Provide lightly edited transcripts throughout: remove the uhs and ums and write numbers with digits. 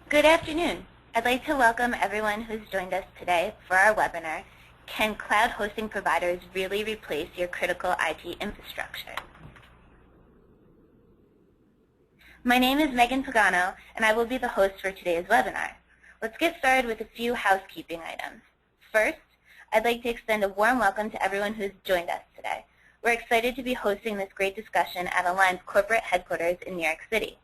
Good afternoon. I'd like to welcome everyone who's joined us today for our webinar, Can Cloud Hosting Providers Really Replace Your Critical IT Infrastructure? My name is Megan Pagano, and I will be the host for today's webinar. Let's get started with a few housekeeping items. First, I'd like to extend a warm welcome to everyone who's joined us today. We're excited to be hosting this great discussion at Align's corporate headquarters in New York City.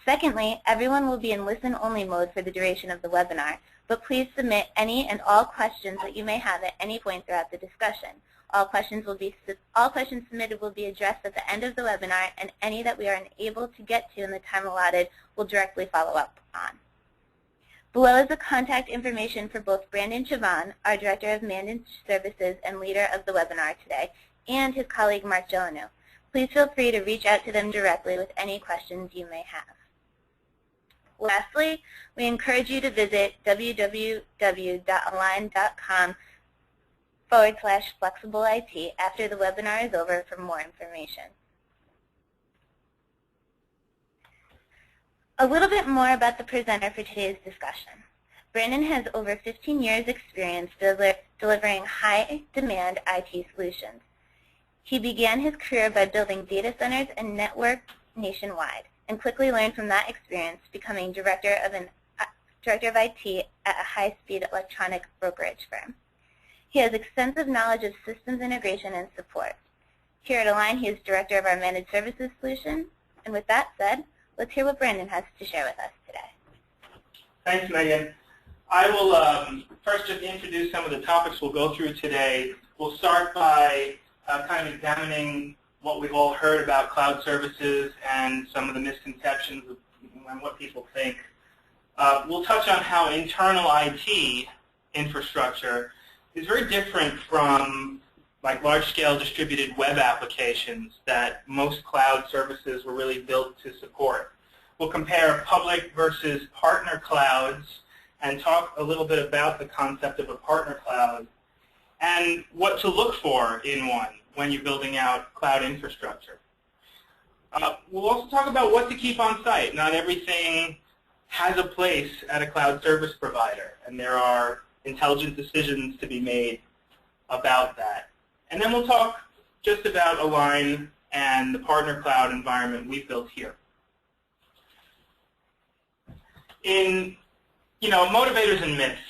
Secondly, everyone will be in listen-only mode for the duration of the webinar, but please submit any and all questions that you may have at any point throughout the discussion. All questions submitted will be addressed at the end of the webinar, and any that we are unable to get to in the time allotted will directly follow up on. Below is the contact information for both Brandon Travan, our Director of Managed Services and leader of the webinar today, and his colleague Mark Gelanu. Please feel free to reach out to them directly with any questions you may have. Lastly, we encourage you to visit www.align.com/flexibleIT after the webinar is over for more information. A little bit more about the presenter for today's discussion. Brandon has over 15 years experience delivering high-demand IT solutions. He began his career by building data centers and networks nationwide, and quickly learned from that experience, becoming Director of IT at a high-speed electronic brokerage firm. He has extensive knowledge of systems integration and support. Here at Align, he is Director of our Managed Services Solution. And with that said, let's hear what Brandon has to share with us today. Thanks, Megan. I will first just introduce some of the topics we'll go through today. We'll start by kind of examining what we've all heard about cloud services and some of the misconceptions and what people think. We'll touch on how internal IT infrastructure is very different from like large-scale distributed web applications that most cloud services were really built to support. We'll compare public versus partner clouds and talk a little bit about the concept of a partner cloud and what to look for in one when you're building out cloud infrastructure. We'll also talk about what to keep on site. Not everything has a place at a cloud service provider, and there are intelligent decisions to be made about that. And then we'll talk just about Align and the partner cloud environment we've built here. In motivators and myths,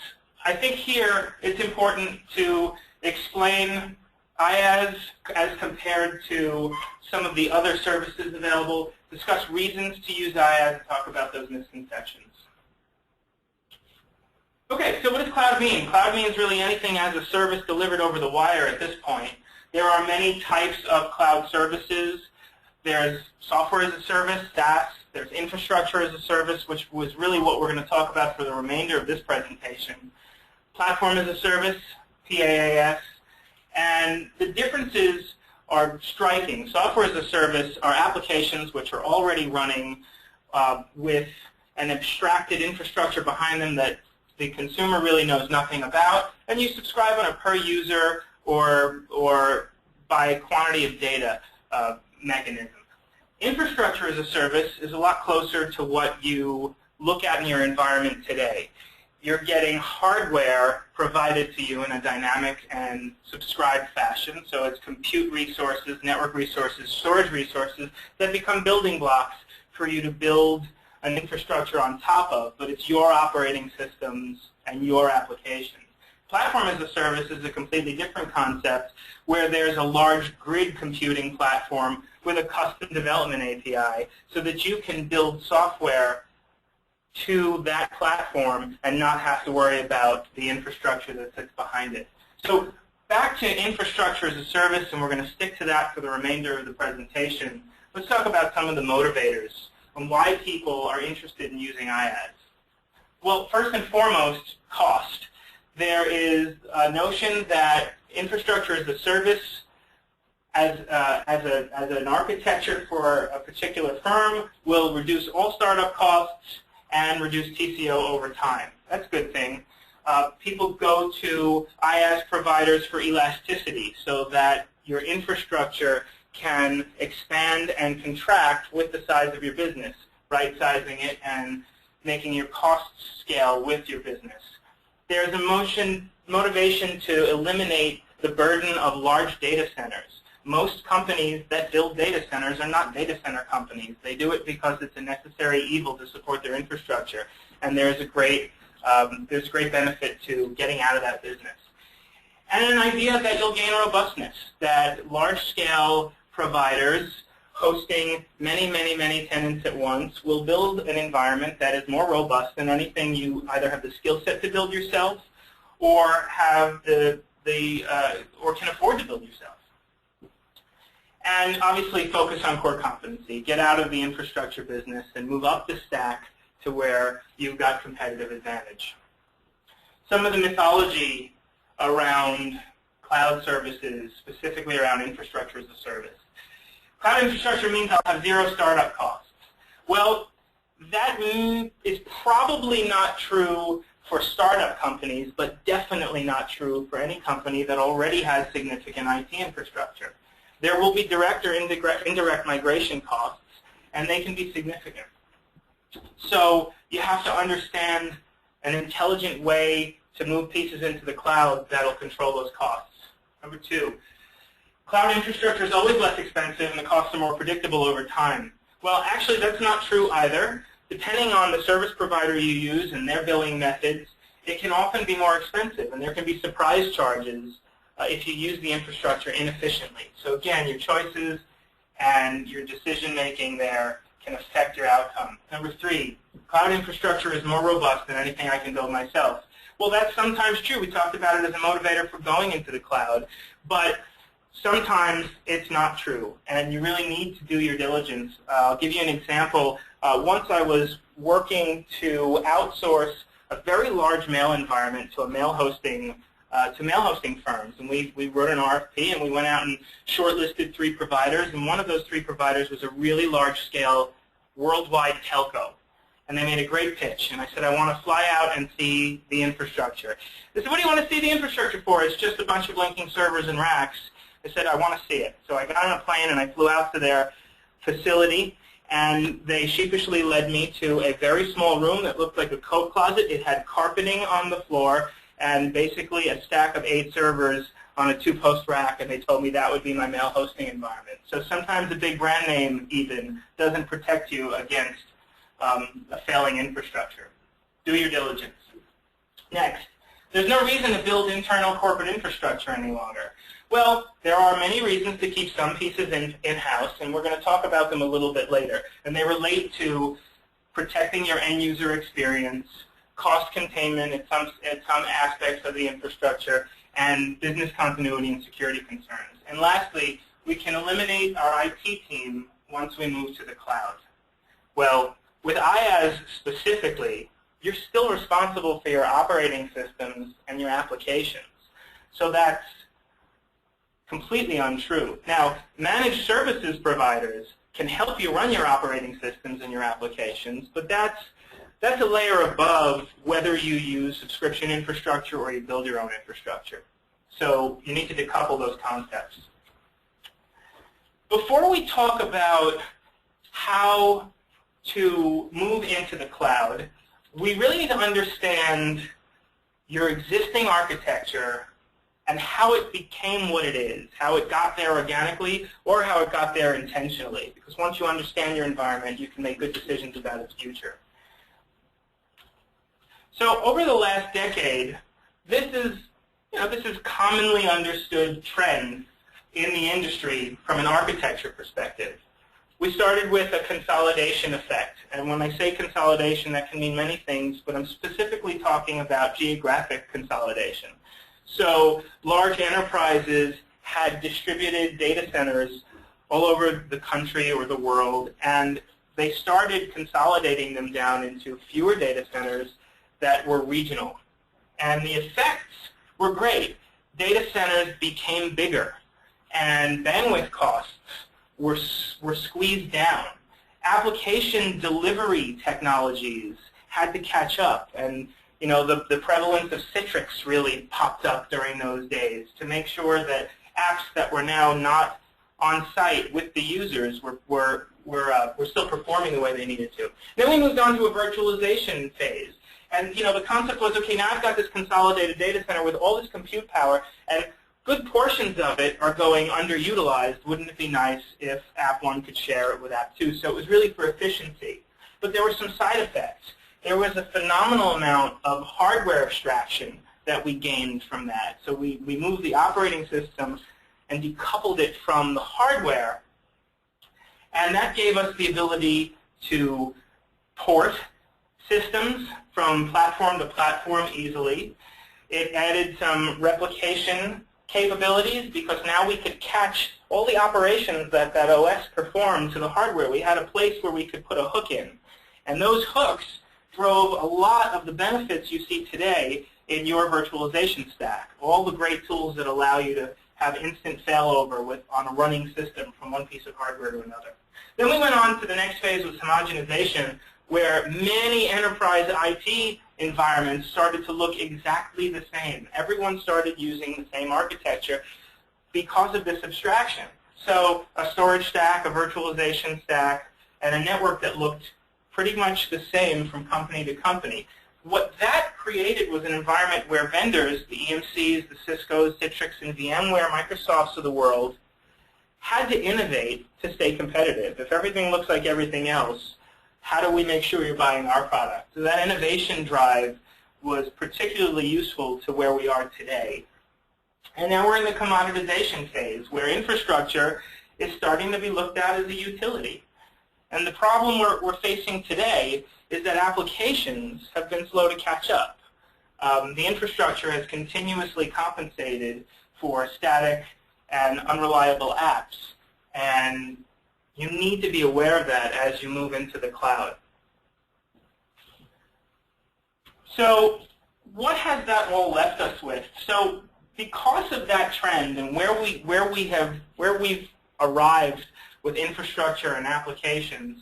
I think here it's important to explain IaaS as compared to some of the other services available, discuss reasons to use IaaS, and talk about those misconceptions. Okay, so what does cloud mean? Cloud means really anything as a service delivered over the wire at this point. There are many types of cloud services. There's software as a service, SaaS. There's infrastructure as a service, which was really what we're going to talk about for the remainder of this presentation. Platform as a service, PaaS. And the differences are striking. Software as a service are applications which are already running with an abstracted infrastructure behind them that the consumer really knows nothing about, and you subscribe on a per user or by quantity of data mechanism. Infrastructure as a service is a lot closer to what you look at in your environment today. You're getting hardware provided to you in a dynamic and subscribed fashion. So it's compute resources, network resources, storage resources that become building blocks for you to build an infrastructure on top of, but it's your operating systems and your applications. Platform as a service is a completely different concept where there's a large grid computing platform with a custom development API so that you can build software to that platform and not have to worry about the infrastructure that sits behind it. So back to infrastructure as a service, and we're going to stick to that for the remainder of the presentation. Let's talk about some of the motivators and why people are interested in using IaaS. Well, first and foremost, cost. There is a notion that infrastructure as a service as an architecture for a particular firm will reduce all startup costs and reduce TCO over time. That's a good thing. People go to IaaS providers for elasticity so that your infrastructure can expand and contract with the size of your business, right-sizing it and making your costs scale with your business. There's a motivation to eliminate the burden of large data centers. Most companies that build data centers are not data center companies. They do it because it's a necessary evil to support their infrastructure, and there's a great benefit to getting out of that business. And an idea that you'll gain robustness, that large-scale providers hosting many, many, many tenants at once will build an environment that is more robust than anything you either have the skill set to build yourself or have or can afford to build yourself. And obviously focus on core competency. Get out of the infrastructure business and move up the stack to where you've got competitive advantage. Some of the mythology around cloud services, specifically around infrastructure as a service. Cloud infrastructure means I'll have zero startup costs. Well, that is probably not true for startup companies, but definitely not true for any company that already has significant IT infrastructure. There will be direct or indirect migration costs, and they can be significant. So you have to understand an intelligent way to move pieces into the cloud that will control those costs. Number two, cloud infrastructure is always less expensive and the costs are more predictable over time. Well, actually, that's not true either. Depending on the service provider you use and their billing methods, it can often be more expensive, and there can be surprise charges if you use the infrastructure inefficiently. So again, your choices and your decision-making there can affect your outcome. Number three, cloud infrastructure is more robust than anything I can build myself. Well, that's sometimes true. We talked about it as a motivator for going into the cloud, but sometimes it's not true, and you really need to do your diligence. I'll give you an example. Once I was working to outsource a very large mail environment to mail hosting firms, and we wrote an RFP, and we went out and shortlisted 3 providers, and one of those 3 providers was a really large-scale worldwide telco. And they made a great pitch, and I said, I want to fly out and see the infrastructure. They said, what do you want to see the infrastructure for? It's just a bunch of linking servers and racks. I said, I want to see it. So I got on a plane and I flew out to their facility, and they sheepishly led me to a very small room that looked like a coat closet. It had carpeting on the floor and basically a stack of 8 servers on a 2-post rack, and they told me that would be my mail hosting environment. So sometimes a big brand name even doesn't protect you against a failing infrastructure. Do your diligence. Next, there's no reason to build internal corporate infrastructure any longer. Well, there are many reasons to keep some pieces in-house, and we're going to talk about them a little bit later. And they relate to protecting your end-user experience, cost containment at some aspects of the infrastructure, and business continuity and security concerns. And lastly, we can eliminate our IT team once we move to the cloud. Well, with IaaS specifically, you're still responsible for your operating systems and your applications. So that's completely untrue. Now, managed services providers can help you run your operating systems and your applications, but that's a layer above whether you use subscription infrastructure or you build your own infrastructure. So you need to decouple those concepts. Before we talk about how to move into the cloud, we really need to understand your existing architecture and how it became what it is, how it got there organically or how it got there intentionally. Because once you understand your environment, you can make good decisions about its future. So over the last decade, this is commonly understood trend in the industry from an architecture perspective. We started with a consolidation effect, and when I say consolidation, that can mean many things, but I'm specifically talking about geographic consolidation. So large enterprises had distributed data centers all over the country or the world, and they started consolidating them down into fewer data centers that were regional. And the effects were great. Data centers became bigger, and bandwidth costs were squeezed down. Application delivery technologies had to catch up, and the prevalence of Citrix really popped up during those days to make sure that apps that were now not on site with the users were were still performing the way they needed to. Then we moved on to a virtualization phase. And the concept was, okay, now I've got this consolidated data center with all this compute power, and good portions of it are going underutilized. Wouldn't it be nice if App 1 could share it with App 2? So it was really for efficiency. But there were some side effects. There was a phenomenal amount of hardware abstraction that we gained from that. So we moved the operating system and decoupled it from the hardware. And that gave us the ability to port systems from platform to platform easily. It added some replication capabilities because now we could catch all the operations that that OS performed to the hardware. We had a place where we could put a hook in. And those hooks drove a lot of the benefits you see today in your virtualization stack. All the great tools that allow you to have instant failover on a running system from one piece of hardware to another. Then we went on to the next phase with homogenization, where many enterprise IT environments started to look exactly the same. Everyone started using the same architecture because of this abstraction. So a storage stack, a virtualization stack, and a network that looked pretty much the same from company to company. What that created was an environment where vendors, the EMCs, the Ciscos, Citrix, and VMware, Microsofts of the world, had to innovate to stay competitive. If everything looks like everything else, how do we make sure you're buying our product? So that innovation drive was particularly useful to where we are today. And now we're in the commoditization phase, where infrastructure is starting to be looked at as a utility. And the problem we're facing today is that applications have been slow to catch up. The infrastructure has continuously compensated for static and unreliable apps. And you need to be aware of that as you move into the cloud. So what has that all left us with? So because of that trend and where we've arrived with infrastructure and applications,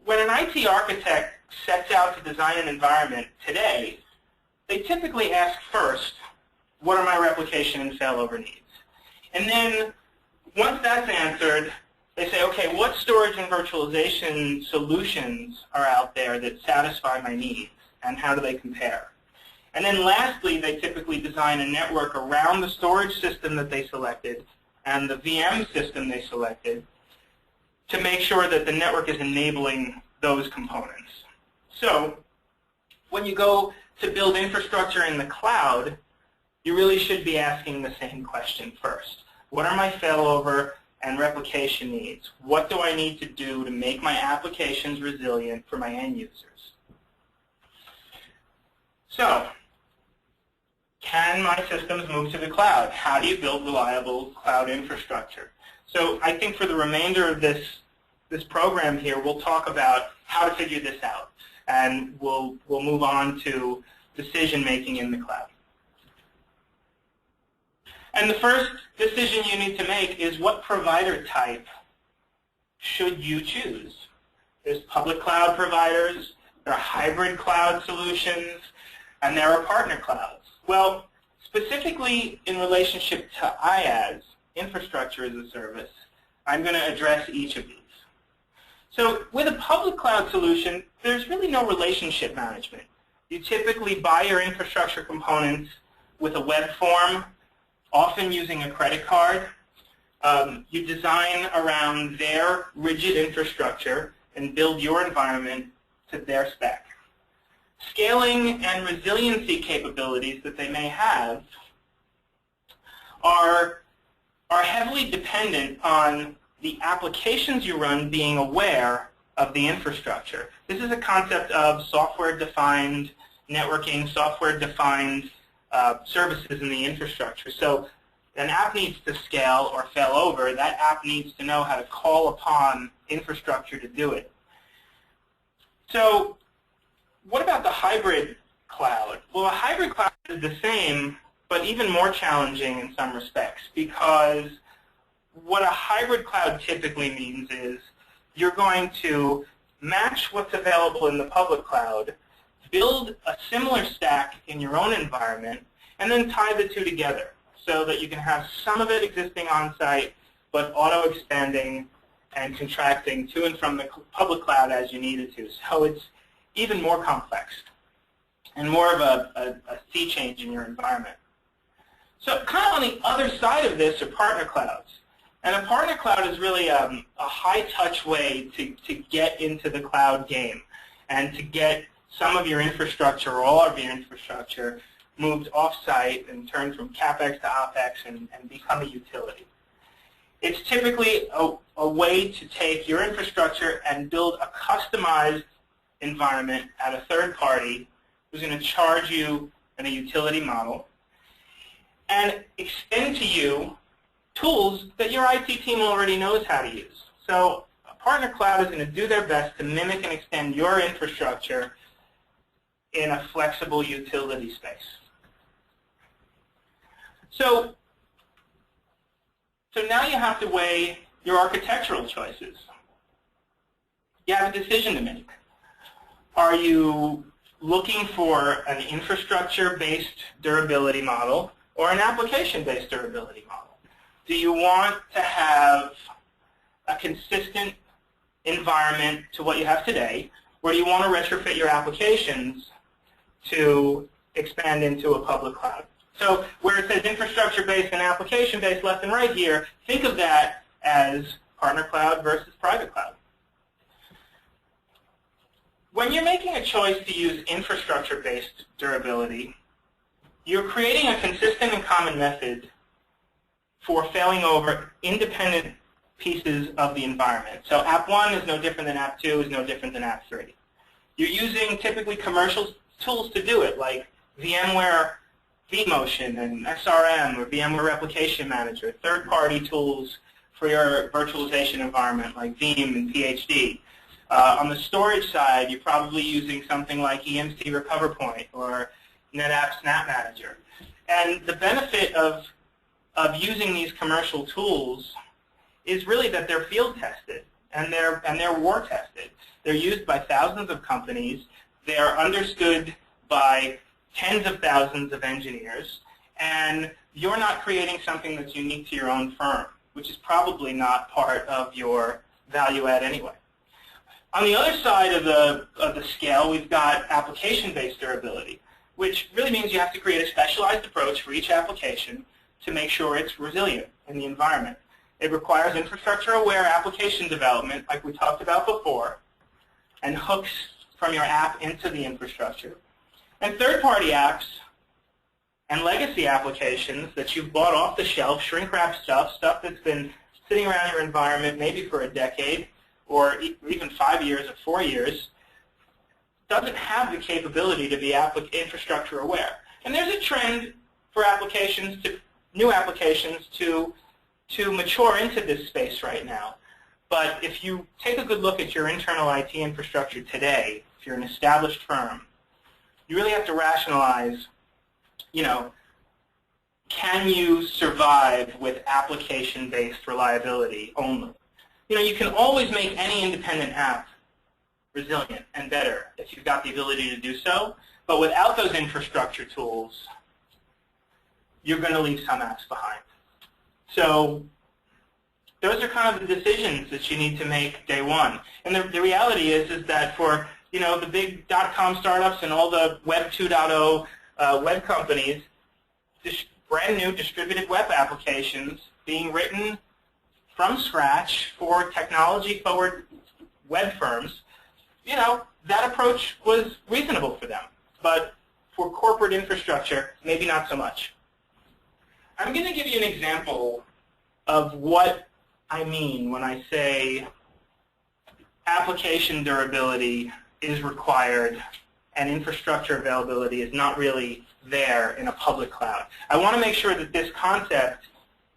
when an IT architect sets out to design an environment today, they typically ask first, what are my replication and failover needs? And then once that's answered, they say, okay, what storage and virtualization solutions are out there that satisfy my needs, and how do they compare? And then lastly, they typically design a network around the storage system that they selected and the VM system they selected to make sure that the network is enabling those components. So when you go to build infrastructure in the cloud, you really should be asking the same question first. What are my failover and replication needs? What do I need to do to make my applications resilient for my end users? So, can my systems move to the cloud? How do you build reliable cloud infrastructure? So I think for the remainder of this program here, we'll talk about how to figure this out. And we'll move on to decision-making in the cloud. And the first decision you need to make is what provider type should you choose? There's public cloud providers, there are hybrid cloud solutions, and there are partner clouds. Well, specifically in relationship to IaaS, infrastructure as a service, I'm going to address each of these. So with a public cloud solution, there's really no relationship management. You typically buy your infrastructure components with a web form, often using a credit card. You design around their rigid infrastructure and build your environment to their spec. Scaling and resiliency capabilities that they may have are heavily dependent on the applications you run being aware of the infrastructure. This is a concept of software-defined networking, software-defined services in the infrastructure. So an app needs to scale or fail over. That app needs to know how to call upon infrastructure to do it. So what about the hybrid cloud? Well, a hybrid cloud is the same, but even more challenging in some respects, because what a hybrid cloud typically means is you're going to match what's available in the public cloud, build a similar stack in your own environment, and then tie the two together so that you can have some of it existing on-site, but auto-expanding and contracting to and from the public cloud as you needed to. So it's even more complex and more of a sea change in your environment. So kind of on the other side of this are partner clouds. And a partner cloud is really a high-touch way to get into the cloud game and to get some of your infrastructure or all of your infrastructure moved off-site and turned from CapEx to OpEx and become a utility. It's typically a way to take your infrastructure and build a customized environment at a third party who's going to charge you in a utility model and extend to you tools that your IT team already knows how to use. So a partner cloud is going to do their best to mimic and extend your infrastructure in a flexible utility space. So now you have to weigh your architectural choices. You have a decision to make. Are you looking for an infrastructure-based durability model or an application-based durability model? Do you want to have a consistent environment to what you have today, or do you want to retrofit your applications to expand into a public cloud? So where it says infrastructure-based and application-based left and right here, think of that as partner cloud versus private cloud. When you're making a choice to use infrastructure-based durability, you're creating a consistent and common method for failing over independent pieces of the environment. So App 1 is no different than App 2 is no different than App 3. You're using typically commercial tools to do it, like VMware vMotion and SRM or VMware Replication Manager, third-party tools for your virtualization environment like Veeam and PhD. On the storage side, you're probably using something like EMC RecoverPoint or NetApp Snap Manager. And the benefit of using these commercial tools is really that they're field tested and they're war tested. They're used by thousands of companies. They're understood by tens of thousands of engineers, and you're not creating something that's unique to your own firm, which is probably not part of your value add anyway. On the other side of the scale, we've got application-based durability, which really means you have to create a specialized approach for each application to make sure it's resilient in the environment. It requires infrastructure-aware application development, like we talked about before, and hooks from your app into the infrastructure. And third-party apps and legacy applications that you've bought off the shelf, shrink-wrap stuff that's been sitting around your environment maybe for a decade or even 5 years or 4 years, doesn't have the capability to be infrastructure-aware. And there's a trend for applications, new applications, to mature into this space right now. But if you take a good look at your internal IT infrastructure today, if you're an established firm, you really have to rationalize, can you survive with application-based reliability only? You can always make any independent app resilient and better if you've got the ability to do so. But without those infrastructure tools, you're going to leave some apps behind. So those are kind of the decisions that you need to make day one. And the reality is that for the big .com startups and all the Web 2.0 web companies, brand new distributed web applications being written from scratch for technology-forward web firms, that approach was reasonable for them. But for corporate infrastructure, maybe not so much. I'm going to give you an example of what I mean when I say application durability is required and infrastructure availability is not really there in a public cloud. I want to make sure that this concept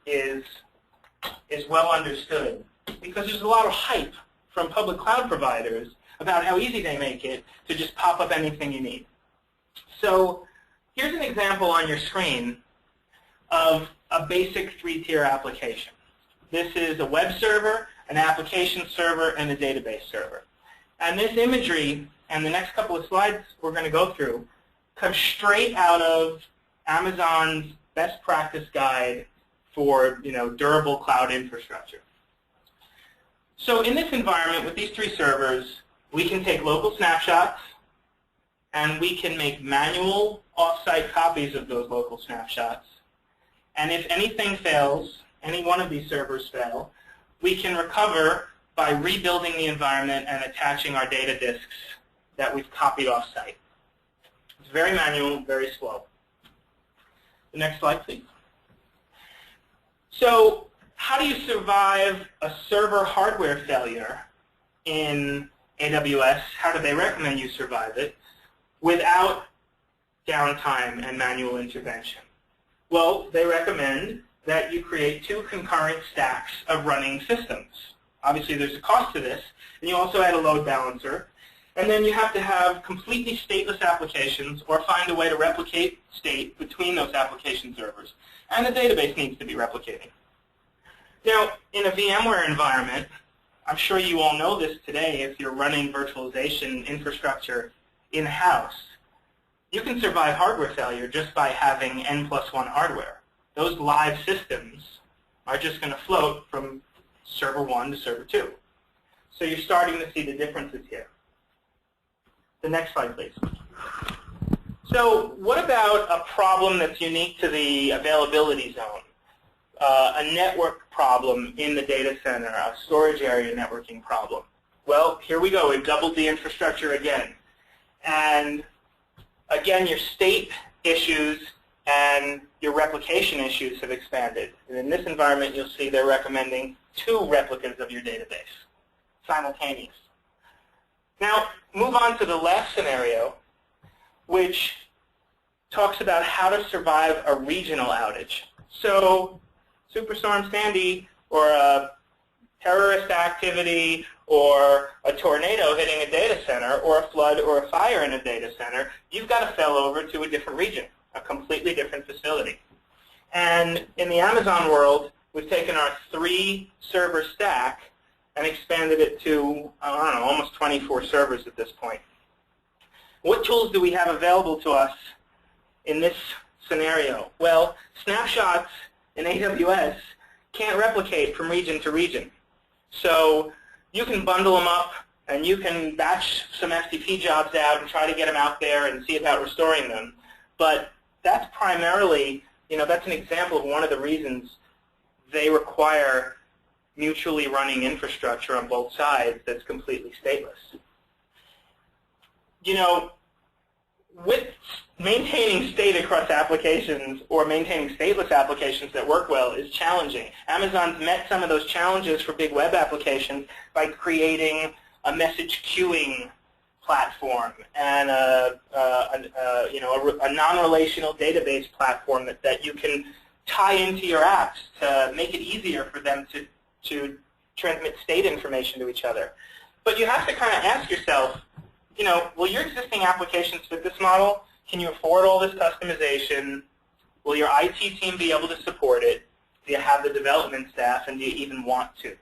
is well understood, because there's a lot of hype from public cloud providers about how easy they make it to just pop up anything you need. So here's an example on your screen of a basic three-tier application. This is a web server, an application server, and a database server. And this imagery and the next couple of slides we're going to go through come straight out of Amazon's best practice guide for durable cloud infrastructure. So in this environment with these 3 servers, we can take local snapshots and we can make manual off-site copies of those local snapshots. And if anything fails, any one of these servers fail, we can recover by rebuilding the environment and attaching our data disks that we've copied off-site. It's very manual, very slow. The next slide, please. So how do you survive a server hardware failure in AWS? How do they recommend you survive it without downtime and manual intervention? Well, they recommend that you create 2 concurrent stacks of running systems. Obviously, there's a cost to this, and you also add a load balancer. And then you have to have completely stateless applications or find a way to replicate state between those application servers. And the database needs to be replicating. Now, in a VMware environment, I'm sure you all know this today if you're running virtualization infrastructure in-house, you can survive hardware failure just by having N+1 hardware. Those live systems are just going to float from server 1 to server 2. So you're starting to see the differences here. The next slide, please. So what about a problem that's unique to the availability zone? A network problem in the data center, a storage area networking problem. Well, here we go. We've doubled the infrastructure again. And again, your state issues and your replication issues have expanded. And in this environment, you'll see they're recommending 2 replicas of your database, simultaneous. Now, move on to the last scenario, which talks about how to survive a regional outage. So Superstorm Sandy or a terrorist activity or a tornado hitting a data center or a flood or a fire in a data center, you've got to fail over to a different region, a completely different facility. And in the Amazon world, we've taken our 3-server stack and expanded it to, I don't know, almost 24 servers at this point. What tools do we have available to us in this scenario? Well, snapshots in AWS can't replicate from region to region. So you can bundle them up and you can batch some FTP jobs out and try to get them out there and see about restoring them. But that's primarily, that's an example of one of the reasons they require mutually running infrastructure on both sides that's completely stateless. With maintaining state across applications or maintaining stateless applications that work well is challenging. Amazon's met some of those challenges for big web applications by creating a message queuing platform and a non-relational database platform that you can tie into your apps to make it easier for them to transmit state information to each other. But you have to kind of ask yourself, will your existing applications fit this model? Can you afford all this customization? Will your IT team be able to support it? Do you have the development staff, and do you even want to?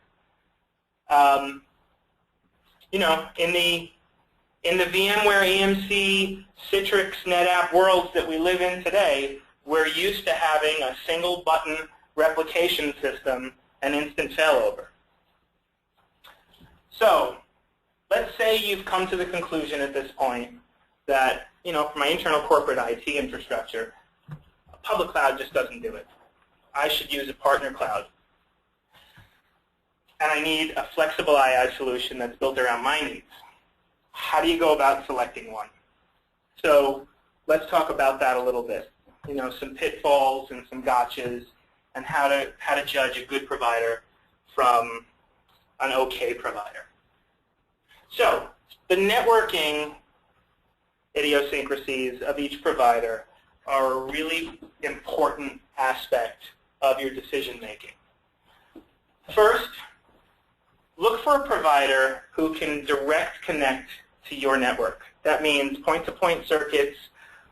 In the VMware, EMC, Citrix, NetApp worlds that we live in today, we're used to having a single button replication system and instant failover. So let's say you've come to the conclusion at this point that, for my internal corporate IT infrastructure, a public cloud just doesn't do it. I should use a partner cloud. And I need a flexible II solution that's built around my needs. How do you go about selecting one? So let's talk about that a little bit. Some pitfalls and some gotchas, and how to judge a good provider from an okay provider. So the networking idiosyncrasies of each provider are a really important aspect of your decision making. First, look for a provider who can direct connect to your network. That means point-to-point circuits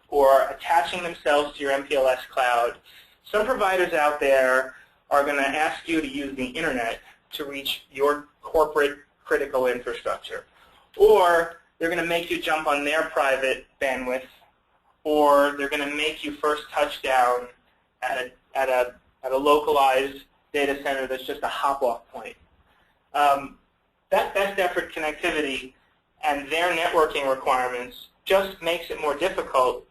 or attaching themselves to your MPLS cloud. Some providers out there are going to ask you to use the internet to reach your corporate critical infrastructure. Or they're going to make you jump on their private bandwidth, or they're going to make you first touch down at a localized data center that's just a hop-off point. that best effort connectivity and their networking requirements just makes it more difficult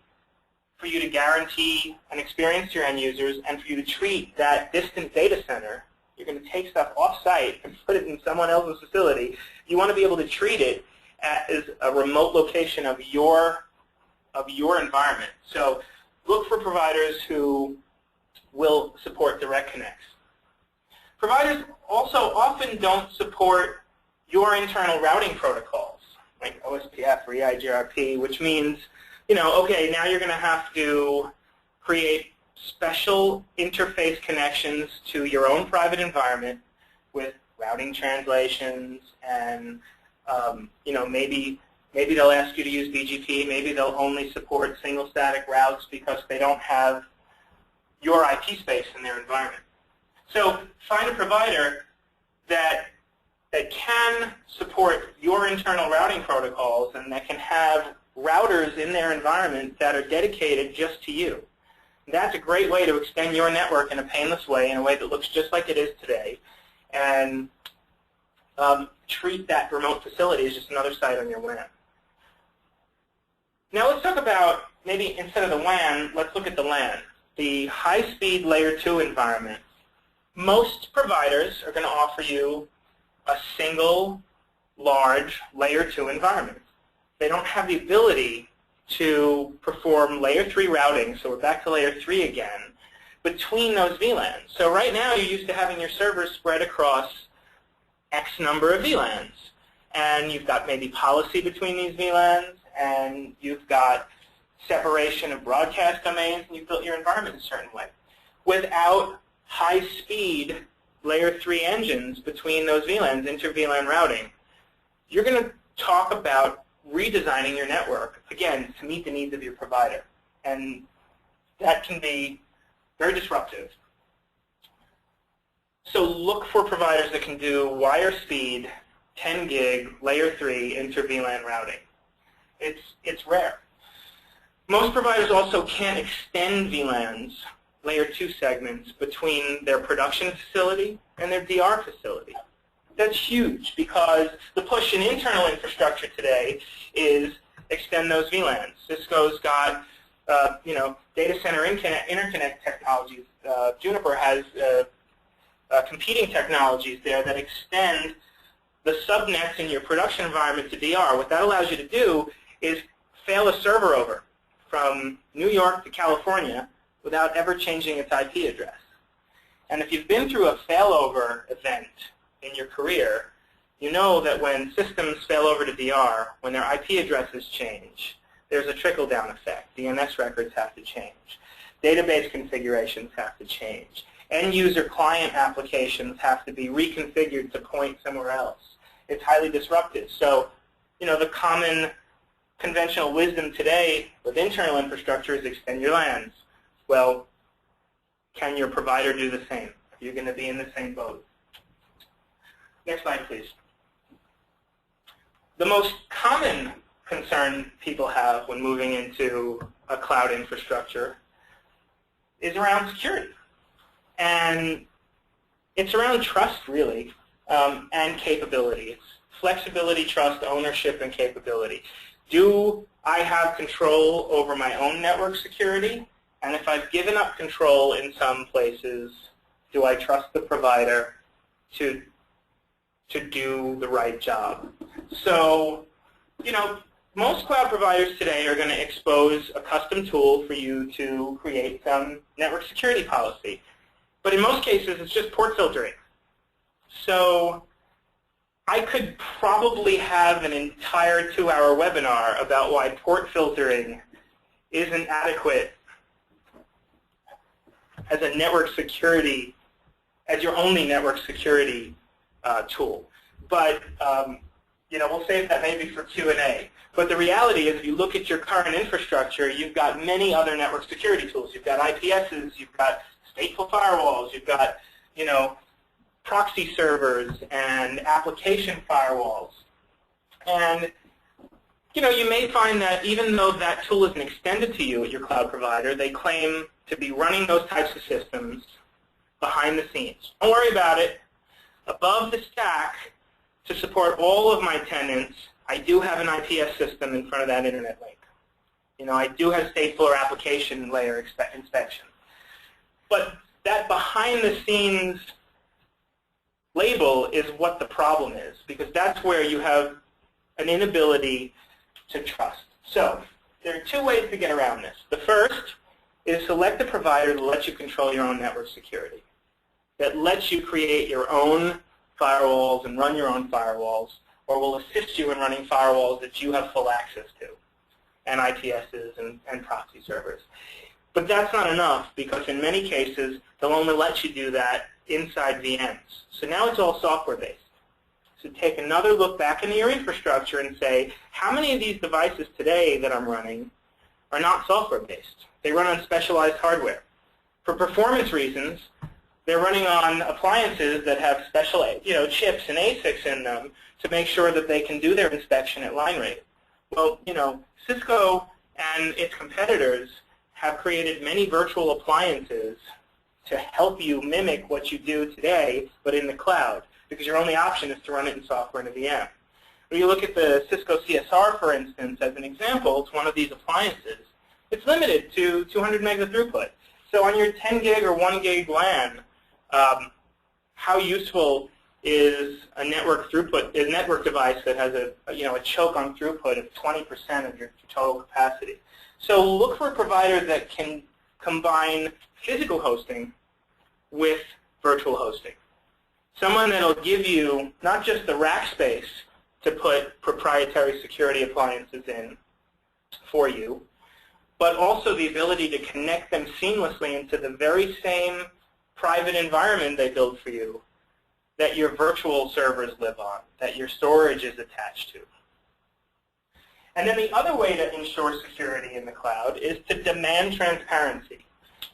for you to guarantee an experience to your end users and for you to treat that distant data center. You're going to take stuff off-site and put it in someone else's facility. You want to be able to treat it as a remote location of your environment. So look for providers who will support direct connects. Providers also often don't support your internal routing protocols, like OSPF or EIGRP, which means, okay, now you're going to have to create special interface connections to your own private environment with routing translations and, maybe they'll ask you to use BGP. Maybe they'll only support single static routes because they don't have your IP space in their environment. So find a provider that can support your internal routing protocols and that can have routers in their environment that are dedicated just to you. That's a great way to extend your network in a painless way, in a way that looks just like it is today, and treat that remote facility as just another site on your WAN. Now let's talk about, maybe instead of the WAN, let's look at the LAN, the high-speed Layer 2 environment. Most providers are going to offer you a single, large Layer 2 environment. They don't have the ability to perform Layer 3 routing, so we're back to Layer 3 again, between those VLANs. So right now you're used to having your servers spread across X number of VLANs. And you've got maybe policy between these VLANs, and you've got separation of broadcast domains, and you've built your environment in a certain way. Without high-speed Layer 3 engines between those VLANs, inter-VLAN routing, you're going to talk about redesigning your network, again, to meet the needs of your provider. And that can be very disruptive. So look for providers that can do wire speed, 10 gig, Layer 3 inter-VLAN routing. It's rare. Most providers also can't extend VLANs, Layer 2 segments, between their production facility and their DR facility. That's huge because the push in internal infrastructure today is extend those VLANs. Cisco's got data center interconnect technologies. Juniper has competing technologies there that extend the subnets in your production environment to DR. What that allows you to do is fail a server over from New York to California without ever changing its IP address. And if you've been through a failover event in your career, you know that when systems fail over to DR, when their IP addresses change, there's a trickle-down effect. DNS records have to change. Database configurations have to change. End-user client applications have to be reconfigured to point somewhere else. It's highly disruptive. So, the common conventional wisdom today with internal infrastructure is extend your LANs. Well, can your provider do the same? You're going to be in the same boat. Next slide, please. The most common concern people have when moving into a cloud infrastructure is around security. And it's around trust, really, and capability. It's flexibility, trust, ownership, and capability. Do I have control over my own network security? And if I've given up control in some places, do I trust the provider to do the right job? So, most cloud providers today are going to expose a custom tool for you to create some network security policy. But in most cases, it's just port filtering. So I could probably have an entire 2-hour webinar about why port filtering isn't adequate as a network security, as your only network security tool. But we'll save that maybe for Q&A. But the reality is, if you look at your current infrastructure, you've got many other network security tools. You've got IPSs, you've got stateful firewalls, you've got, proxy servers and application firewalls. And, you may find that even though that tool isn't extended to you at your cloud provider, they claim to be running those types of systems behind the scenes. Don't worry about it. Above the stack, to support all of my tenants, I do have an IPS system in front of that internet link. You know, I do have stateful or application layer inspection. But that behind-the-scenes label is what the problem is, because that's where you have an inability to trust. So there are two ways to get around this. The first is select a provider that lets you control your own network security, that lets you create your own firewalls and run your own firewalls, or will assist you in running firewalls that you have full access to, and IPSs and proxy servers. But that's not enough, because in many cases, they'll only let you do that inside VMs. So now it's all software-based. So take another look back into your infrastructure and say, how many of these devices today that I'm running are not software-based? They run on specialized hardware. For performance reasons, they're running on appliances that have special, chips and ASICs in them to make sure that they can do their inspection at line rate. Well, Cisco and its competitors have created many virtual appliances to help you mimic what you do today, but in the cloud, because your only option is to run it in software in a VM. When you look at the Cisco CSR, for instance, as an example, it's one of these appliances. It's limited to 200 meg of throughput. So on your 10 gig or 1 gig LAN, how useful is a network device that has a choke on throughput of 20% of your total capacity? So look for a provider that can combine physical hosting with virtual hosting. Someone that will give you not just the rack space to put proprietary security appliances in for you, but also the ability to connect them seamlessly into the very same private environment they build for you that your virtual servers live on, that your storage is attached to. And then the other way to ensure security in the cloud is to demand transparency.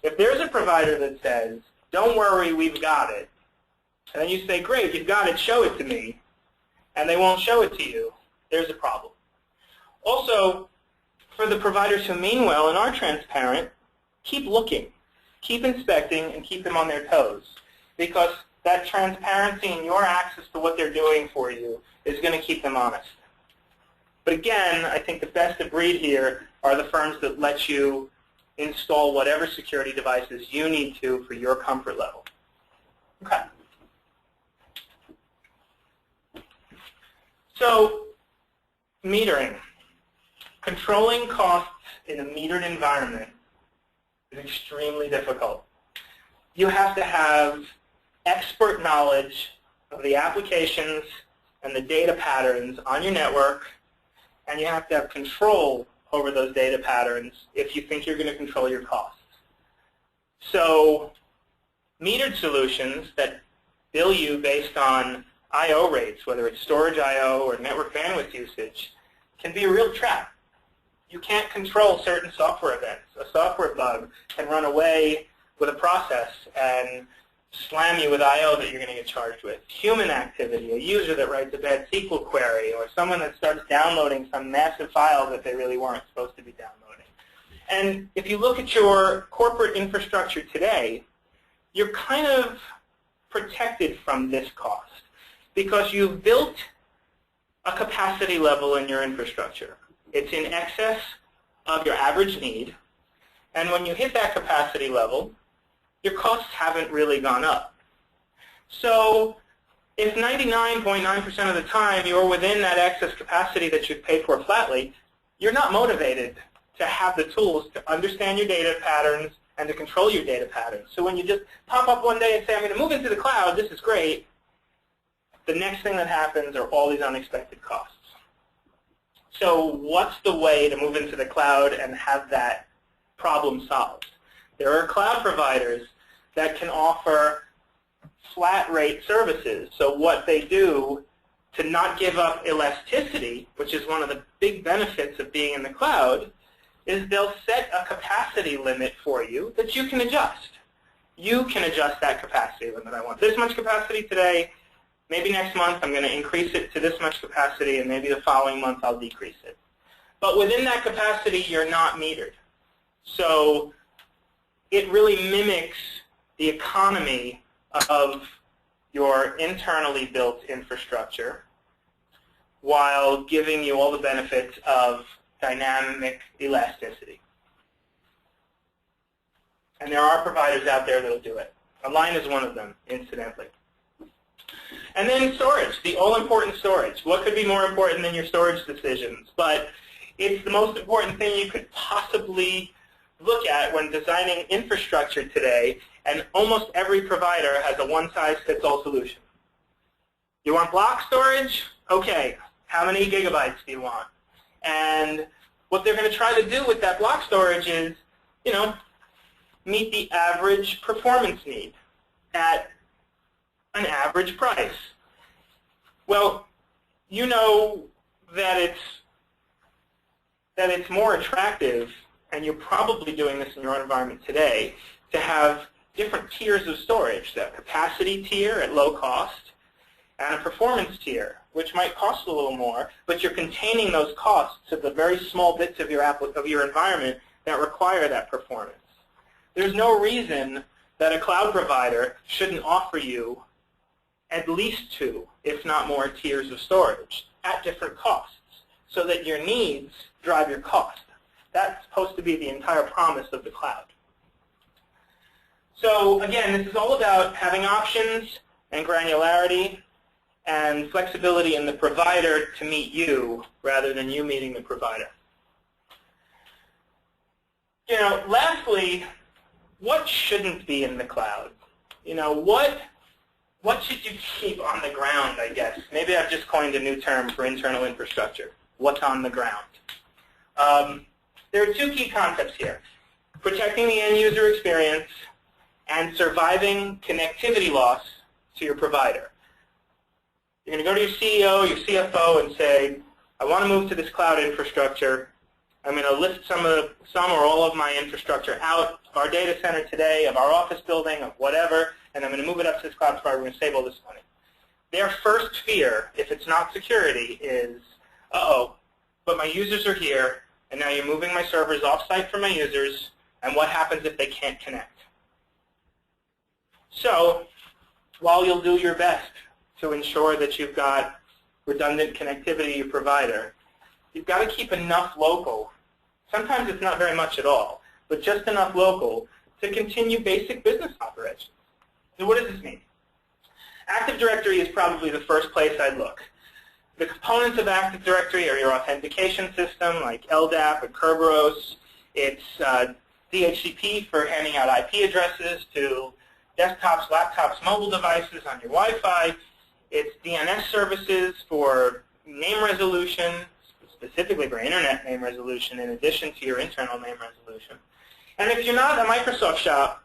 If there's a provider that says, don't worry, we've got it, and then you say, great, you've got it, show it to me, and they won't show it to you, there's a problem. Also, for the providers who mean well and are transparent, keep looking, keep inspecting, and keep them on their toes, because that transparency and your access to what they're doing for you is going to keep them honest. But again, I think the best of breed here are the firms that let you install whatever security devices you need to for your comfort level. Okay. So, metering. Controlling costs in a metered environment is extremely difficult. You have to have expert knowledge of the applications and the data patterns on your network, and you have to have control over those data patterns if you think you're going to control your costs. So metered solutions that bill you based on I/O rates, whether it's storage I/O or network bandwidth usage, can be a real trap. You can't control certain software events. A software bug can run away with a process and slam you with I/O that you're going to get charged with. Human activity, a user that writes a bad SQL query, or someone that starts downloading some massive file that they really weren't supposed to be downloading. And if you look at your corporate infrastructure today, you're kind of protected from this cost because you've built a capacity level in your infrastructure. It's in excess of your average need, and when you hit that capacity level, your costs haven't really gone up. So if 99.9% of the time you're within that excess capacity that you've paid for flatly, you're not motivated to have the tools to understand your data patterns and to control your data patterns. So when you just pop up one day and say, I'm going to move into the cloud, this is great, the next thing that happens are all these unexpected costs. So what's the way to move into the cloud and have that problem solved? There are cloud providers that can offer flat rate services. So what they do to not give up elasticity, which is one of the big benefits of being in the cloud, is they'll set a capacity limit for you that you can adjust. You can adjust that capacity limit. I want this much capacity today. Maybe next month I'm going to increase it to this much capacity, and maybe the following month I'll decrease it. But within that capacity, you're not metered. So it really mimics the economy of your internally built infrastructure, while giving you all the benefits of dynamic elasticity. And there are providers out there that will do it. Align is one of them, incidentally. And then storage, the all-important storage. What could be more important than your storage decisions? But it's the most important thing you could possibly look at when designing infrastructure today, and almost every provider has a one-size-fits-all solution. You want block storage? Okay, how many gigabytes do you want? And what they're going to try to do with that block storage is, meet the average performance need at an average price. Well, you know that it's more attractive, and you're probably doing this in your own environment today, to have different tiers of storage, the capacity tier at low cost and a performance tier, which might cost a little more, but you're containing those costs to the very small bits of your environment that require that performance. There's no reason that a cloud provider shouldn't offer you at least 2, if not more, tiers of storage at different costs, so that your needs drive your cost. That's supposed to be the entire promise of the cloud. So again, this is all about having options and granularity and flexibility in the provider to meet you rather than you meeting the provider. Lastly, what shouldn't be in the cloud? What should you keep on the ground, I guess? Maybe I've just coined a new term for internal infrastructure. What's on the ground? There are 2 key concepts here: protecting the end user experience and surviving connectivity loss to your provider. You're going to go to your CEO, your CFO, and say, I want to move to this cloud infrastructure. I'm going to lift some or all of my infrastructure out of our data center today, of our office building, of whatever, and I'm going to move it up to this cloud provider. We're going to save all this money. Their first fear, if it's not security, is, uh-oh, but my users are here, and now you're moving my servers off-site from my users, and what happens if they can't connect? So, while you'll do your best to ensure that you've got redundant connectivity to your provider, you've got to keep enough local. Sometimes it's not very much at all, but just enough local to continue basic business operations. So what does this mean? Active Directory is probably the first place I'd look. The components of Active Directory are your authentication system, like LDAP or Kerberos. It's DHCP for handing out IP addresses to desktops, laptops, mobile devices on your Wi-Fi. It's DNS services for name resolution, specifically for internet name resolution, in addition to your internal name resolution. And if you're not a Microsoft shop,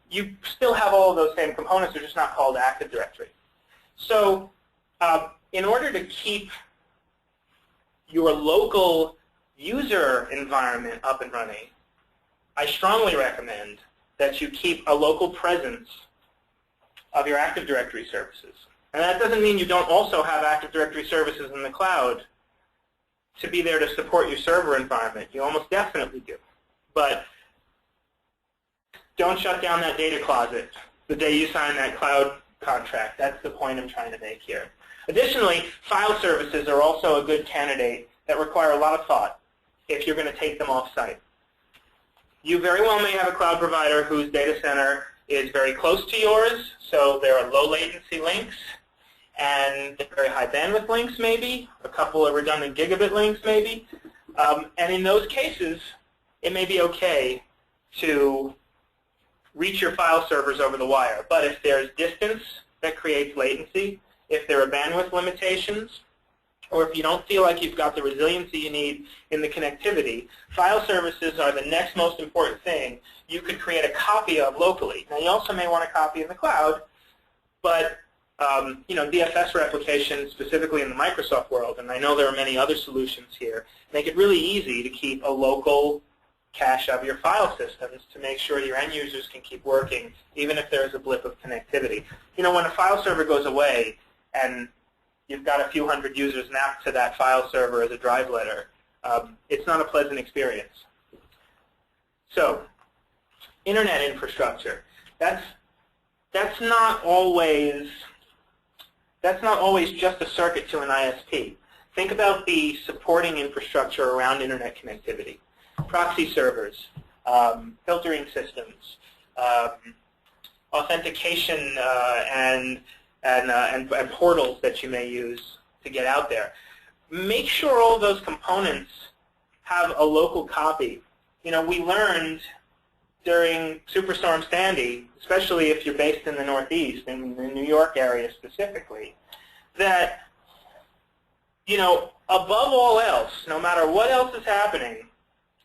you still have all of those same components. They're just not called Active Directory. So in order to keep your local user environment up and running, I strongly recommend that you keep a local presence of your Active Directory services. And that doesn't mean you don't also have Active Directory services in the cloud to be there to support your server environment. You almost definitely do. But don't shut down that data closet the day you sign that cloud contract. That's the point I'm trying to make here. Additionally, file services are also a good candidate that require a lot of thought if you're going to take them off-site. You very well may have a cloud provider whose data center is very close to yours, so there are low latency links and very high bandwidth links maybe, a couple of redundant gigabit links maybe. And in those cases, it may be okay to reach your file servers over the wire. But if there's distance that creates latency, if there are bandwidth limitations, or if you don't feel like you've got the resiliency you need in the connectivity, file services are the next most important thing you could create a copy of locally. Now, you also may want a copy in the cloud, but DFS replication, specifically in the Microsoft world, and I know there are many other solutions here, make it really easy to keep a local cache of your file systems to make sure your end users can keep working, even if there is a blip of connectivity. When a file server goes away and you've got a few hundred users mapped to that file server as a drive letter, it's not a pleasant experience. So, internet infrastructure. That's not always just a circuit to an ISP. think about the supporting infrastructure around internet connectivity. Proxy servers, filtering systems, authentication and portals that you may use to get out there. Make sure all those components have a local copy. You know, we learned during Superstorm Sandy, especially if you're based in the Northeast, in the New York area specifically, that, you know, above all else, no matter what else is happening,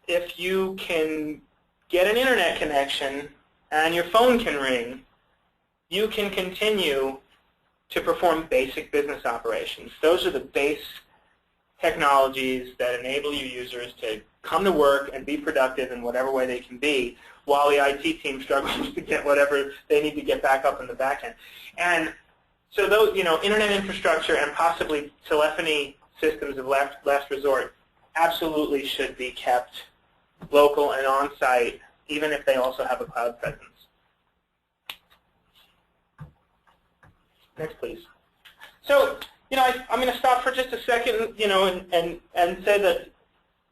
if you can get an internet connection and your phone can ring, you can continue to perform basic business operations. Those are the base technologies that enable your users to come to work and be productive in whatever way they can be, while the IT team struggles to get whatever they need to get back up in the back end. And so those, you know, internet infrastructure and possibly telephony systems of last resort absolutely should be kept local and on-site, even if they also have a cloud presence. Next, please. So, you know, I'm going to stop for just a second, you know, and say that,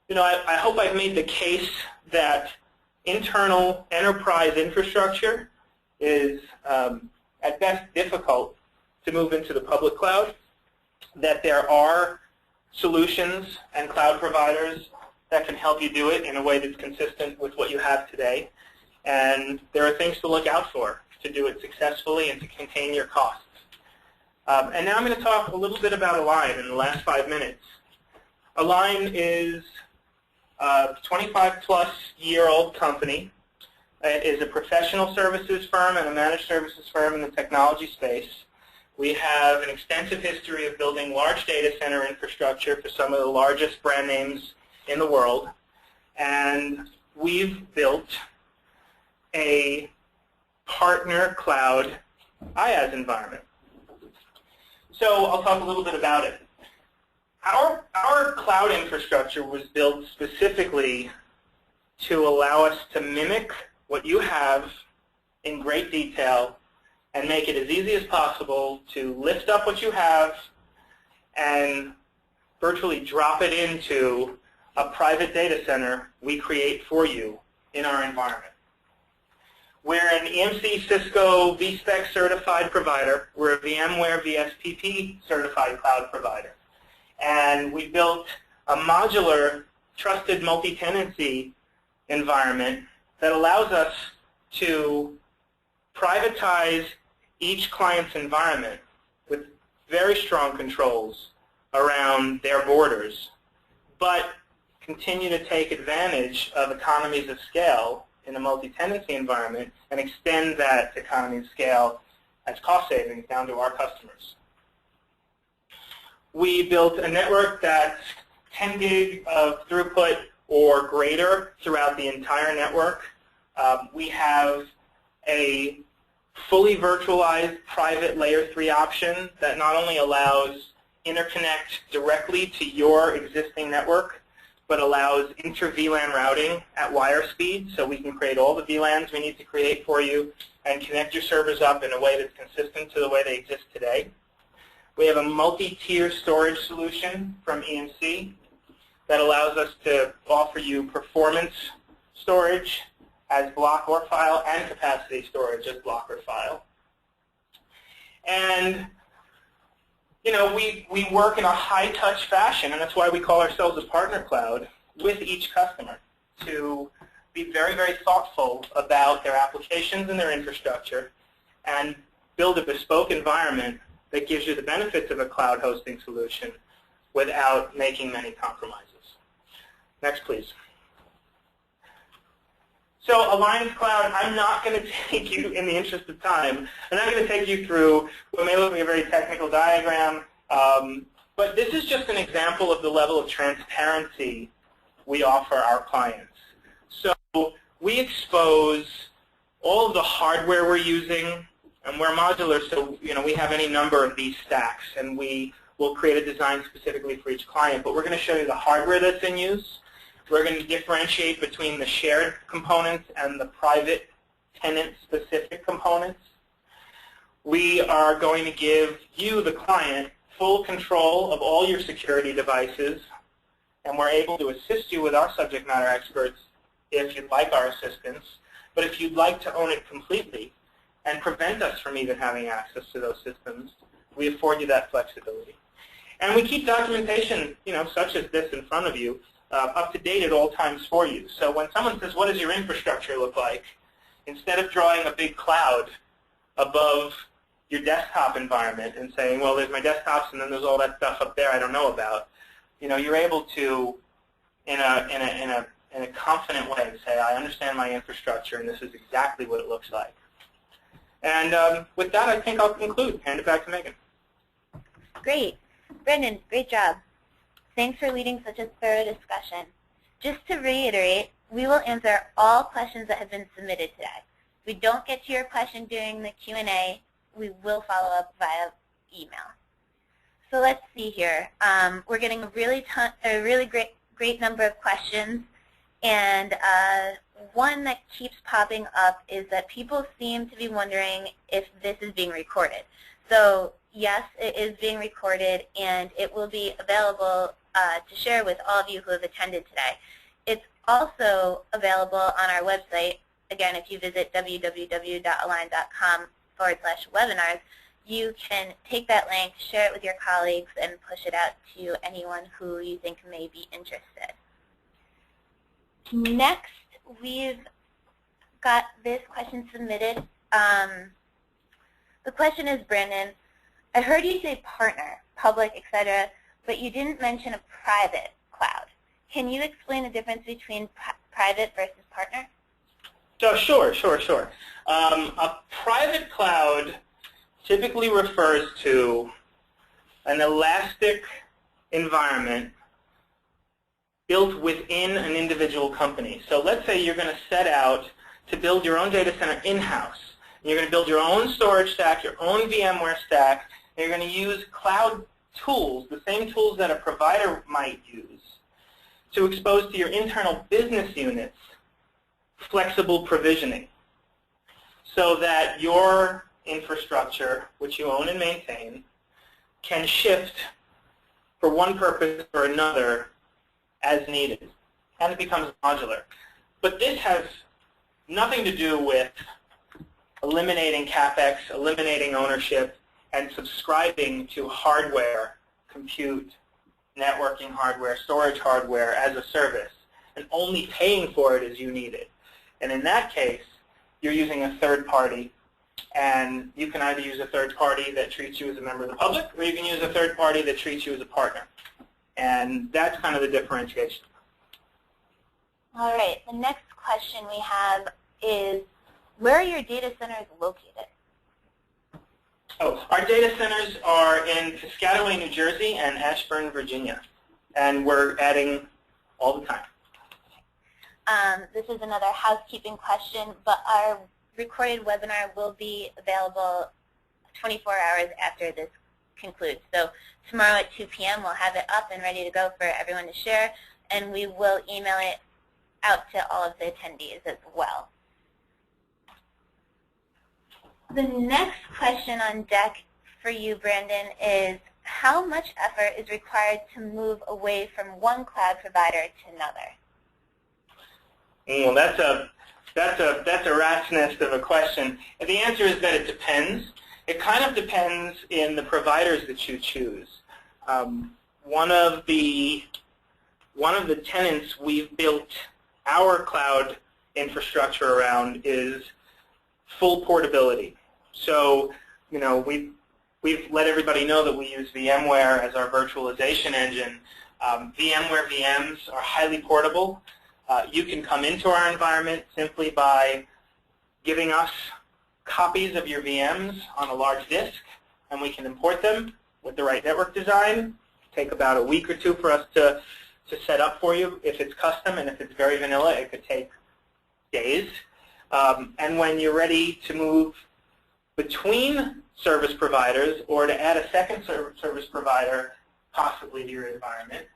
you know, I hope I've made the case that internal enterprise infrastructure is, at best, difficult to move into the public cloud, that there are solutions and cloud providers that can help you do it in a way that's consistent with what you have today. And there are things to look out for to do it successfully and to contain your costs. And now I'm going to talk a little bit about Align in the last 5 minutes. Align is a 25-plus-year-old company. It is a professional services firm and a managed services firm in the technology space. We have an extensive history of building large data center infrastructure for some of the largest brand names in the world. And we've built a partner cloud IaaS environment. So I'll talk a little bit about it. Our cloud infrastructure was built specifically to allow us to mimic what you have in great detail and make it as easy as possible to lift up what you have and virtually drop it into a private data center we create for you in our environment. We're an EMC Cisco vSpec certified provider. We're a VMware VSPP certified cloud provider. And we built a modular trusted multi-tenancy environment that allows us to privatize each client's environment with very strong controls around their borders, but continue to take advantage of economies of scale in a multi-tenancy environment and extend that economy of scale as cost savings down to our customers. We built a network that's 10 gig of throughput or greater throughout the entire network. We have a fully virtualized private layer 3 option that not only allows interconnect directly to your existing network, but allows inter-VLAN routing at wire speed, so we can create all the VLANs we need to create for you and connect your servers up in a way that's consistent to the way they exist today. We have a multi-tier storage solution from EMC that allows us to offer you performance storage as block or file and capacity storage as block or file. And you know, we work in a high-touch fashion, and that's why we call ourselves a partner cloud, with each customer to be very, very thoughtful about their applications and their infrastructure and build a bespoke environment that gives you the benefits of a cloud hosting solution without making many compromises. Next, please. So Alliance Cloud, I'm not going to take you, in the interest of time, I'm not going to take you through what may look like a very technical diagram, but this is just an example of the level of transparency we offer our clients. So we expose all of the hardware we're using, and we're modular, so you know, we have any number of these stacks, and we will create a design specifically for each client. But we're going to show you the hardware that's in use. We're going to differentiate between the shared components and the private tenant-specific components. We are going to give you, the client, full control of all your security devices, and we're able to assist you with our subject matter experts if you'd like our assistance. But if you'd like to own it completely and prevent us from even having access to those systems, we afford you that flexibility. And we keep documentation, such as this in front of you, up to date at all times for you. So when someone says, what does your infrastructure look like, instead of drawing a big cloud above your desktop environment and saying, well, there's my desktops and then there's all that stuff up there I don't know about, you're able to, in a confident way, say, I understand my infrastructure and this is exactly what it looks like. And with that, I think I'll conclude. Hand it back to Megan. Great. Brandon, great job. Thanks for leading such a thorough discussion. Just to reiterate, we will answer all questions that have been submitted today. If we don't get to your question during the Q&A, we will follow up via email. So let's see here. We're getting a really great number of questions, and one that keeps popping up is that people seem to be wondering if this is being recorded. So yes, it is being recorded, and it will be available to share with all of you who have attended today. It's also available on our website. Again, if you visit www.align.com/webinars, you can take that link, share it with your colleagues, and push it out to anyone who you think may be interested. Next, we've got this question submitted. The question is, Brandon, I heard you say partner, public, etc., but you didn't mention a private cloud. Can you explain the difference between private versus partner? So sure. A private cloud typically refers to an elastic environment built within an individual company. So let's say you're going to set out to build your own data center in-house. You're going to build your own storage stack, your own VMware stack, and you're going to use cloud tools, the same tools that a provider might use, to expose to your internal business units flexible provisioning so that your infrastructure, which you own and maintain, can shift for one purpose or another as needed, and it becomes modular. But this has nothing to do with eliminating CapEx, eliminating ownership, and subscribing to hardware, compute, networking hardware, storage hardware as a service, and only paying for it as you need it. And in that case, you're using a third party, and you can either use a third party that treats you as a member of the public, or you can use a third party that treats you as a partner. And that's kind of the differentiation. All right, the next question we have is, where are your data centers located? Oh, our data centers are in Piscataway, New Jersey, and Ashburn, Virginia, and we're adding all the time. This is another housekeeping question, but our recorded webinar will be available 24 hours after this concludes. So tomorrow at 2 p.m. we'll have it up and ready to go for everyone to share, and we will email it out to all of the attendees as well. The next question on deck for you, Brandon, is how much effort is required to move away from one cloud provider to another? Well, that's a rat's nest of a question. And the answer is that it depends. It kind of depends in the providers that you choose. One of the tenets we've built our cloud infrastructure around is full portability. So, we've let everybody know that we use VMware as our virtualization engine. VMware VMs are highly portable. You can come into our environment simply by giving us copies of your VMs on a large disk, and we can import them with the right network design. Take about a week or two for us to set up for you if it's custom, and if it's very vanilla, it could take days. And when you're ready to move between service providers or to add a second service provider possibly to your environment,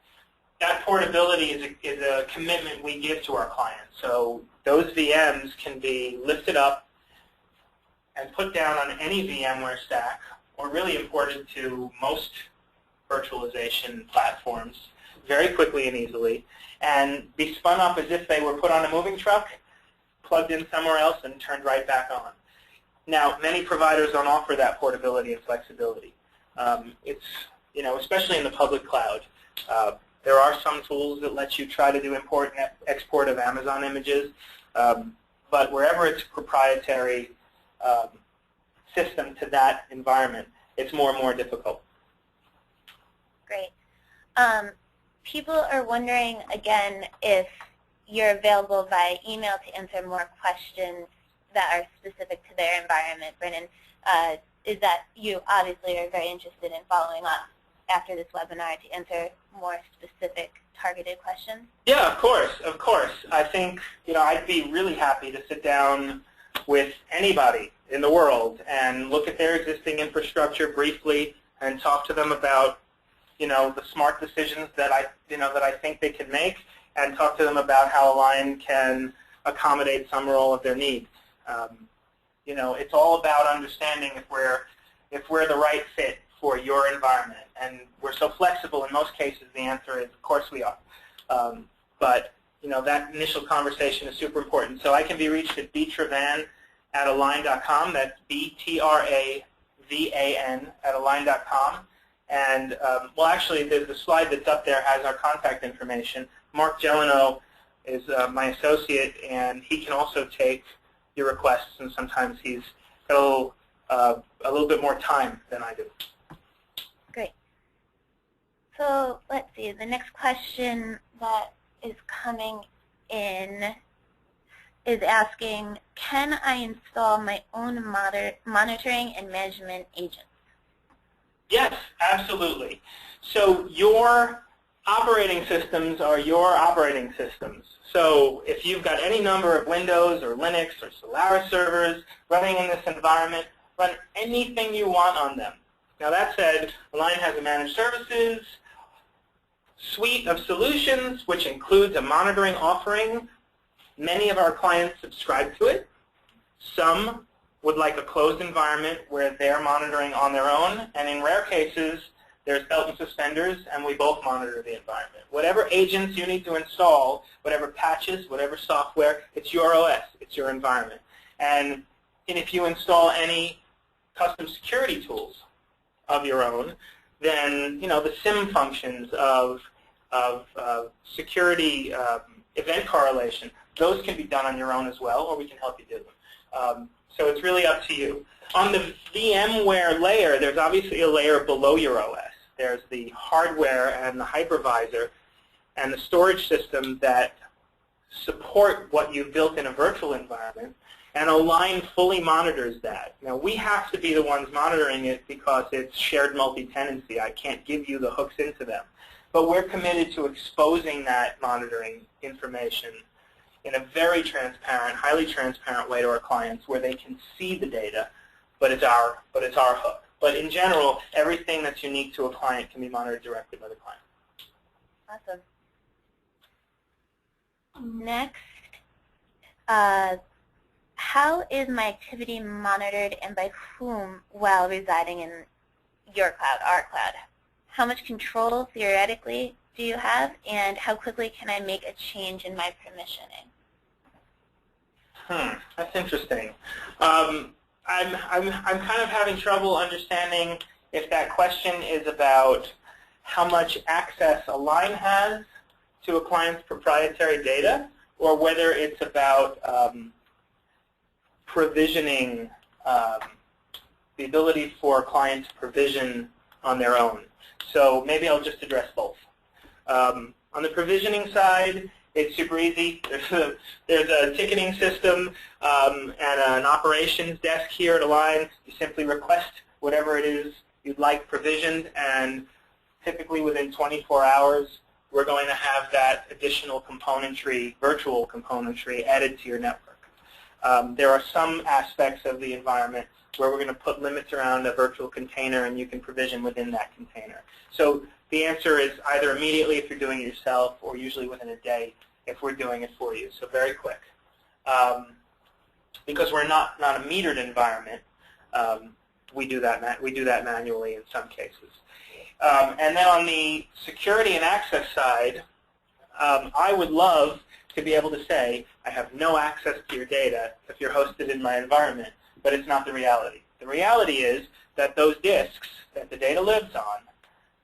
that portability is a commitment we give to our clients. So those VMs can be lifted up and put down on any VMware stack, or really imported to most virtualization platforms very quickly and easily, and be spun up as if they were put on a moving truck, plugged in somewhere else, and turned right back on. Now, many providers don't offer that portability and flexibility. It's, especially in the public cloud. There are some tools that let you try to do import and export of Amazon images, but wherever it's proprietary system to that environment, it's more and more difficult. Great. People are wondering, again, if you're available via email to answer more questions that are specific to their environment. Brandon, is that you obviously are very interested in following up after this webinar to answer more specific targeted questions? Yeah, of course, of course. I think, I'd be really happy to sit down with anybody in the world and look at their existing infrastructure briefly and talk to them about, the smart decisions that I think they can make, and talk to them about how Align can accommodate some or all of their needs. It's all about understanding if we're the right fit for your environment, and we're so flexible in most cases. The answer is, of course we are. But that initial conversation is super important. So I can be reached at btravan@align.com. That's BTRAVAN @align.com. And well, actually, the slide that's up there has our contact information. Mark Gelino is my associate, and he can also take your requests, and sometimes he's got a little bit more time than I do. Great. So let's see. The next question that is coming in is asking, can I install my own monitoring and management agents? Yes, absolutely. So your operating systems are your operating systems. So if you've got any number of Windows or Linux or Solaris servers running in this environment, run anything you want on them. Now that said, Align has a managed services suite of solutions, which includes a monitoring offering. Many of our clients subscribe to it. Some would like a closed environment where they're monitoring on their own, and in rare cases, there's belt and suspenders, and we both monitor the environment. Whatever agents you need to install, whatever patches, whatever software, it's your OS, it's your environment. And if you install any custom security tools of your own, then the SIM functions of security event correlation, those can be done on your own as well, or we can help you do them. So it's really up to you. On the VMware layer, there's obviously a layer below your OS. There's the hardware and the hypervisor and the storage system that support what you've built in a virtual environment, and Align fully monitors that. Now, we have to be the ones monitoring it because it's shared multi-tenancy. I can't give you the hooks into them. But we're committed to exposing that monitoring information in a very transparent, highly transparent way to our clients, where they can see the data, but it's our hook. But in general, everything that's unique to a client can be monitored directly by the client. Awesome. Next, how is my activity monitored, and by whom, while residing in your cloud, our cloud? How much control, theoretically, do you have, and how quickly can I make a change in my permissioning? That's interesting. I'm kind of having trouble understanding if that question is about how much access Align has to a client's proprietary data, or whether it's about provisioning, the ability for a client to provision on their own. So maybe I'll just address both. On the provisioning side, it's super easy. There's a ticketing system and an operations desk here at Align. You simply request whatever it is you'd like provisioned, and typically within 24 hours, we're going to have that additional componentry, virtual componentry, added to your network. There are some aspects of the environment where we're going to put limits around a virtual container, and you can provision within that container. So the answer is either immediately if you're doing it yourself, or usually within a day if we're doing it for you. So very quick. Because we're not a metered environment, we do that manually in some cases. And then on the security and access side, I would love to be able to say, I have no access to your data if you're hosted in my environment, but it's not the reality. The reality is that those disks that the data lives on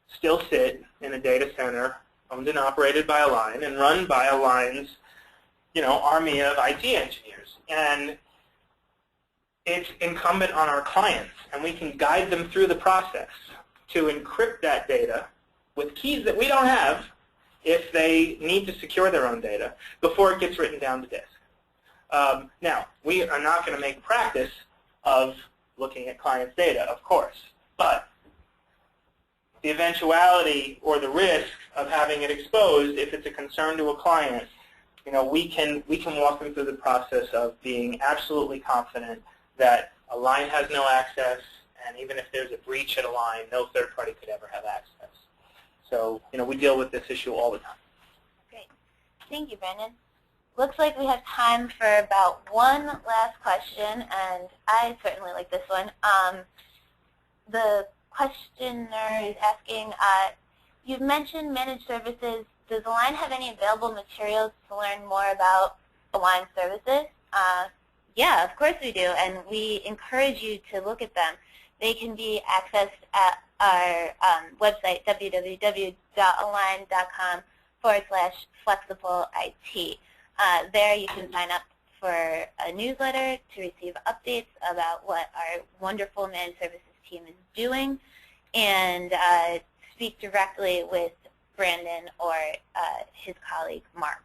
still sit in a data center owned and operated by Align and run by Align's, army of IT engineers. And it's incumbent on our clients, and we can guide them through the process to encrypt that data with keys that we don't have if they need to secure their own data before it gets written down to disk. Now, we are not going to make practice of looking at clients' data, of course, but the eventuality or the risk of having it exposed, if it's a concern to a client, we can walk them through the process of being absolutely confident that Align has no access, and even if there's a breach at Align, no third party could ever have access. So, we deal with this issue all the time. Great. Thank you, Brandon. Looks like we have time for about one last question, and I certainly like this one. The questioner is asking, you've mentioned managed services. Does Align have any available materials to learn more about Align services? Yeah, of course we do, and we encourage you to look at them. They can be accessed at our website, www.align.com/flexibleIT. There you can sign up for a newsletter to receive updates about what our wonderful managed services team is doing, and speak directly with Brandon or his colleague, Mark.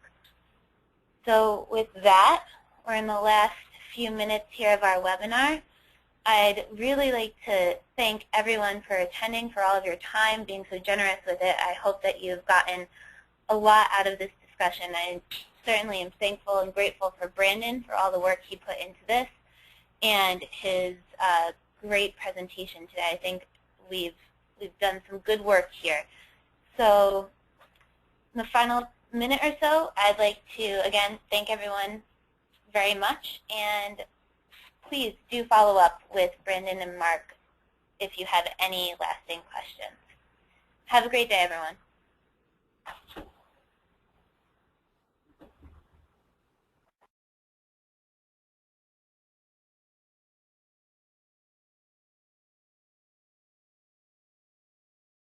So with that, we're in the last few minutes here of our webinar. I'd really like to thank everyone for attending, for all of your time, being so generous with it. I hope that you've gotten a lot out of this discussion. I certainly am thankful and grateful for Brandon for all the work he put into this and his great presentation today. I think we've done some good work here. So in the final minute or so, I'd like to, again, thank everyone very much, and please do follow up with Brandon and Mark if you have any lasting questions. Have a great day, everyone.